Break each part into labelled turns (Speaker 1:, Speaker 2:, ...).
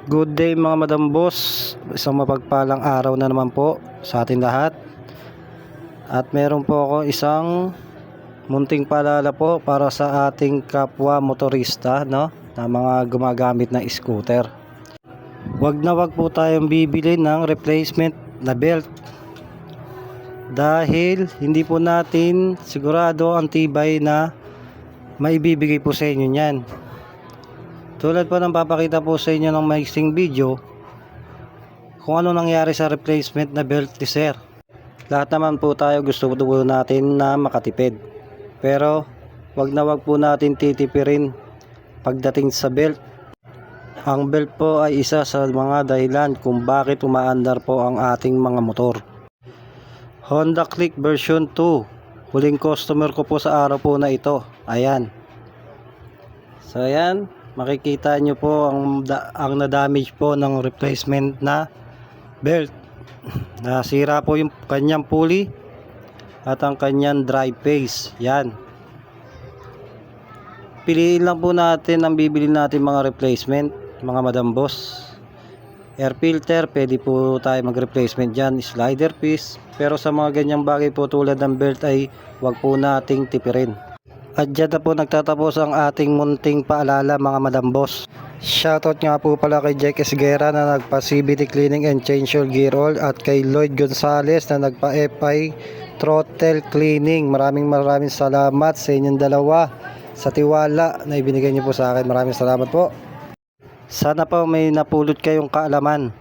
Speaker 1: Good day mga Madam Boss, isang mapagpalang araw na naman po sa ating lahat. At meron po ako isang munting paalala po para sa ating kapwa motorista, no, na mga gumagamit ng scooter. Wag po tayong bibili ng replacement na belt dahil hindi po natin sigurado ang tibay na maibibigay po sa inyo niyan. Tulad po ng papakita po sa inyo ng maiksing video kung ano nangyari sa replacement na belt ni sir. Lahat naman po tayo gusto po natin na makatipid, pero wag po natin titipirin pagdating sa belt. Ang belt po ay isa sa mga dahilan kung bakit umaandar po ang ating mga motor. Honda Click version 2, huling customer ko po sa araw po na ito. Ayan, so ayan, makikita nyo po ang na-damage po ng replacement na belt. Nasira po yung kanyang pulley at ang kanyang drive phase. Yan, piliin lang po natin ang bibili natin mga replacement, mga Madam Boss. Air filter, pwede po tayo mag replacement dyan, slider piece, pero sa mga ganyang bagay po tulad ng belt ay wag po nating tipirin. At dyan na po nagtatapos ang ating munting paalala mga Madam Boss. Shoutout nga po pala kay Jake Esguera na nagpa CVT cleaning and change your gear oil, at kay Lloyd Gonzales na nagpa FI throttle cleaning. Maraming salamat sa inyong dalawa sa tiwala na ibinigay niyo po sa akin. Maraming salamat po. Sana po may napulot kayong kaalaman.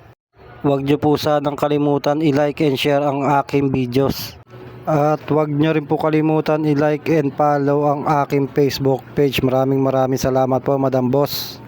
Speaker 1: Huwag niyo po sanang kalimutan i-like and share ang aking videos. At huwag nyo rin po kalimutan i-like and follow ang aking Facebook page. Maraming salamat po Madam Boss.